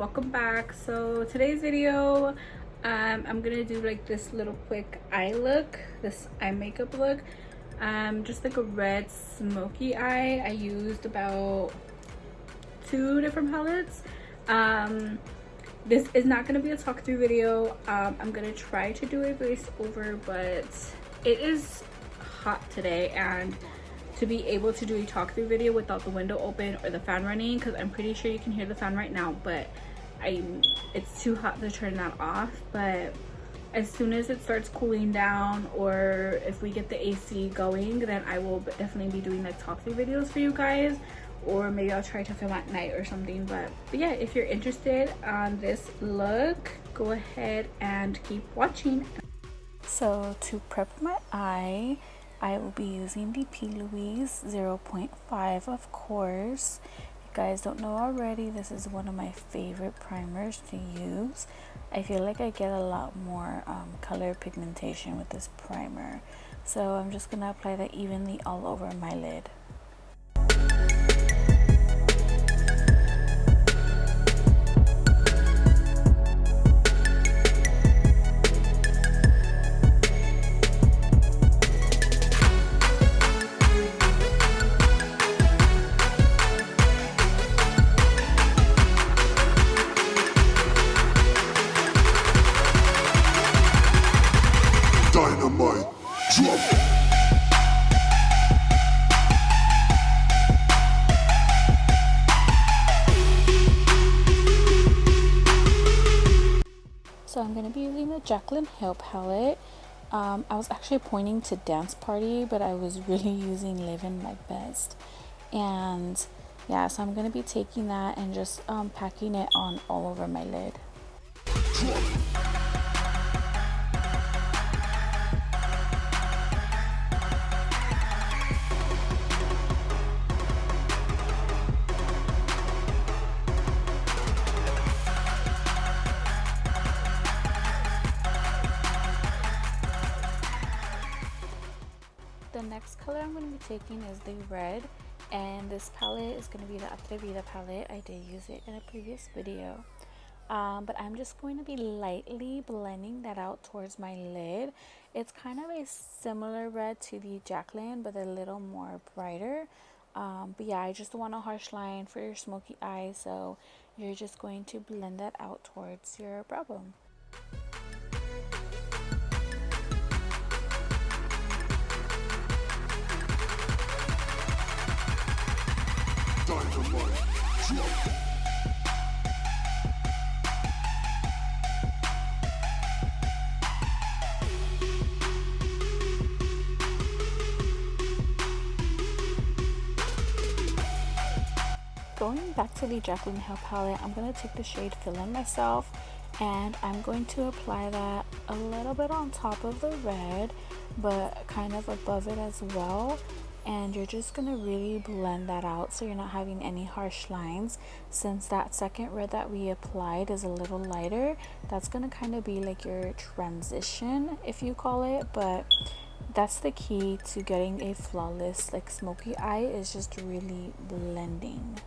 welcome back. So today's video, I'm gonna do like this little quick eye look, this eye makeup look. Just like a red smoky eye. I used about 2 different palettes. This is not gonna be a talk through video. I'm gonna try to do a voiceover, but it is hot today, and to be able to do a talk through video without the window open or the fan running, because I'm pretty sure you can hear the fan right now, but it's too hot to turn that off. But as soon as it starts cooling down, or if we get the AC going, then I will definitely be doing like talk through videos for you guys, or maybe I'll try to film at night or something. But yeah, if you're interested on this look, go ahead and keep watching. So to prep my eye, I will be using the P. Louise 0.5, of course. If you guys don't know already, this is one of my favorite primers to use. I feel like I get a lot more color pigmentation with this primer. So I'm just going to apply that evenly all over my lid. So I'm going to be using the Jaclyn Hill palette. I was actually pointing to Dance Party, but I was really using Living My Best. And yeah, so I'm going to be taking that and just packing it on all over my lid. The next color I'm going to be taking is the red, and this palette is going to be the Beautybymarie palette. I did use it in a previous video, but I'm just going to be lightly blending that out towards my lid. It's kind of a similar red to the Jaclyn, but a little more brighter. But yeah, I just want a harsh line for your smoky eye, so you're just going to blend that out towards your brow bone. Going back to the Jaclyn Hill palette, I'm going to take the shade Fill In Myself, and I'm going to apply that a little bit on top of the red, but kind of above it as well. And you're just going to really blend that out so you're not having any harsh lines. Since that second red that we applied is a little lighter, that's going to kind of be like your transition, if you call it. But that's the key to getting a flawless like smoky eye, is just really blending.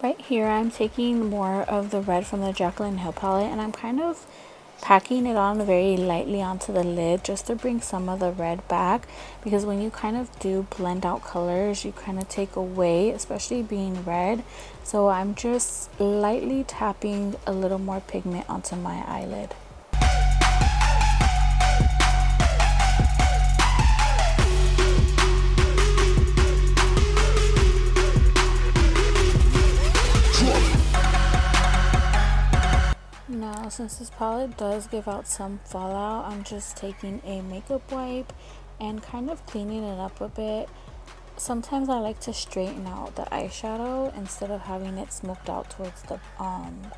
Right here, I'm taking more of the red from the Jaclyn Hill palette, and I'm kind of packing it on very lightly onto the lid just to bring some of the red back, because when you kind of do blend out colors, you kind of take away, especially being red. So I'm just lightly tapping a little more pigment onto my eyelid. Now, since this palette does give out some fallout, I'm just taking a makeup wipe and kind of cleaning it up a bit. Sometimes I like to straighten out the eyeshadow instead of having it smoked out towards the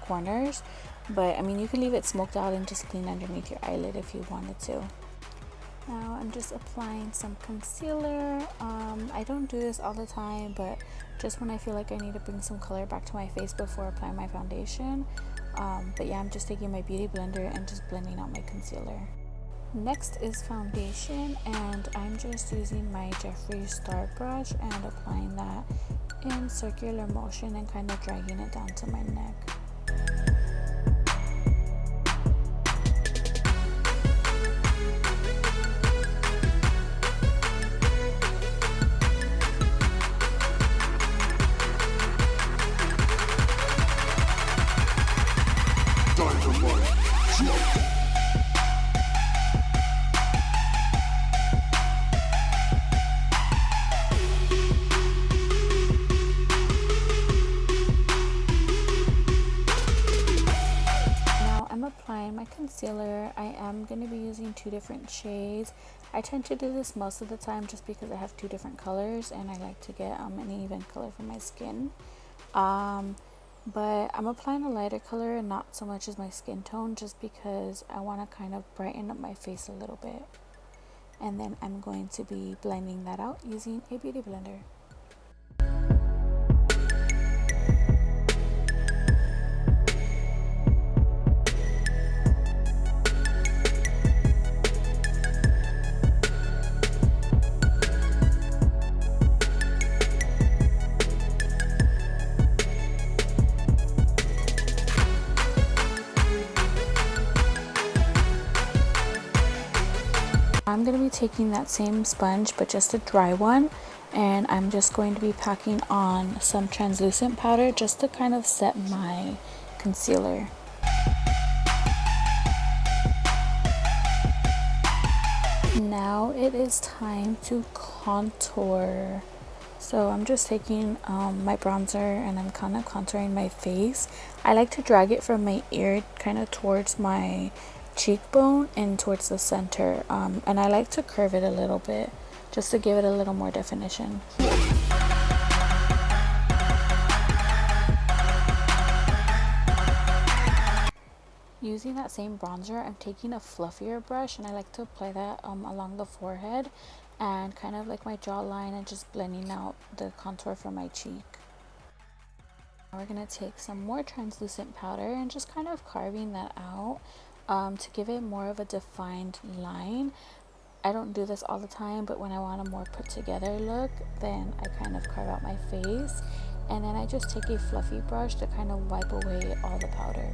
corners. But I mean, you can leave it smoked out and just clean underneath your eyelid if you wanted to. Now I'm just applying some concealer. I don't do this all the time, but just when I feel like I need to bring some color back to my face before applying my foundation. But yeah, I'm just taking my beauty blender and just blending out my concealer. Next is foundation, and I'm just using my Jeffree Star brush and applying that in circular motion and kind of dragging it down to my neck. Applying my concealer. I am going to be using 2 different shades. I tend to do this most of the time just because I have 2 different colors and I like to get an even color for my skin. But I'm applying a lighter color and not so much as my skin tone, just because I want to kind of brighten up my face a little bit. And then I'm going to be blending that out using a beauty blender. I'm going to be taking that same sponge, but just a dry one, and I'm just going to be packing on some translucent powder just to kind of set my concealer. Now it is time to contour. So I'm just taking my bronzer and I'm kind of contouring my face. I like to drag it from my ear kind of towards my cheekbone and towards the center, and I like to curve it a little bit just to give it a little more definition. Using that same bronzer, I'm taking a fluffier brush and I like to apply that along the forehead and kind of like my jawline, and just blending out the contour from my cheek. Now we're going to take some more translucent powder and just kind of carving that out to give it more of a defined line. I don't do this all the time, but when I want a more put together look, then I kind of carve out my face, and then I just take a fluffy brush to kind of wipe away all the powder.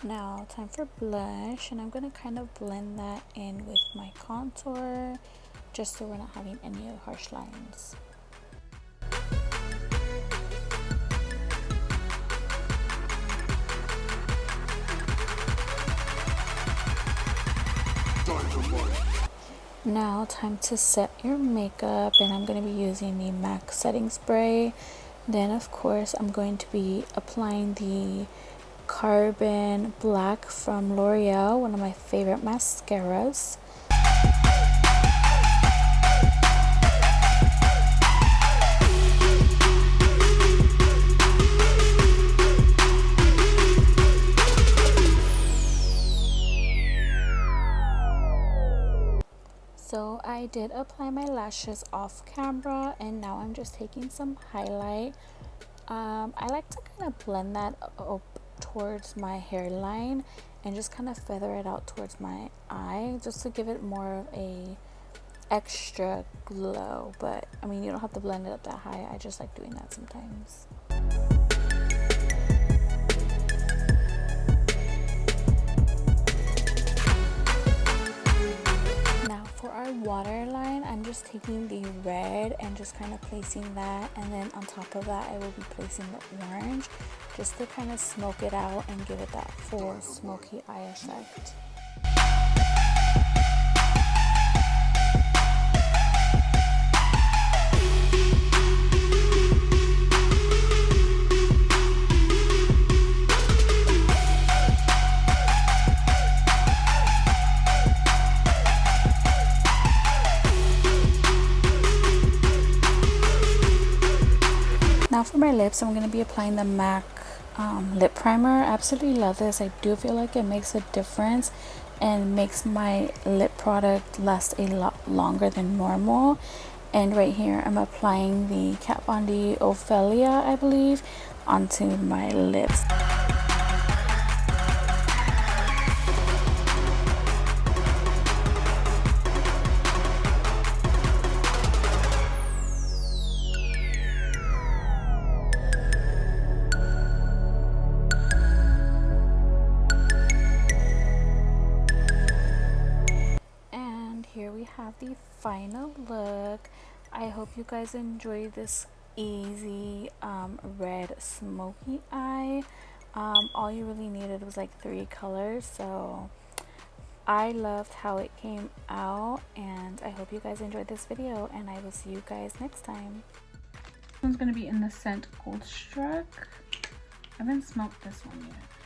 Now time for blush, and I'm going to kind of blend that in with my contour just so we're not having any harsh lines. Now time to set your makeup, and I'm going to be using the MAC setting spray. Then of course I'm going to be applying the Carbon Black from L'Oreal, one of my favorite mascaras. So I did apply my lashes off camera, and now I'm just taking some highlight. I like to kind of blend that up towards my hairline and just kind of feather it out towards my eye, just to give it more of a extra glow. But I mean, you don't have to blend it up that high. I just like doing that sometimes. For our waterline, I'm just taking the red and just kind of placing that, and then on top of that I will be placing the orange just to kind of smoke it out and give it that full smoky eye effect. my lips, I'm going to be applying the MAC lip primer. I absolutely love this. I do feel like it makes a difference and makes my lip product last a lot longer than normal. And right here I'm applying the Kat Von D Ophelia, I believe, onto my lips. Here we have the final look. I hope you guys enjoyed this easy red smoky eye. All you really needed was like 3 colors, so I loved how it came out, and I hope you guys enjoyed this video, and I will see you guys next time. This one's gonna be in the scent Gold Struck. I haven't smoked this one yet.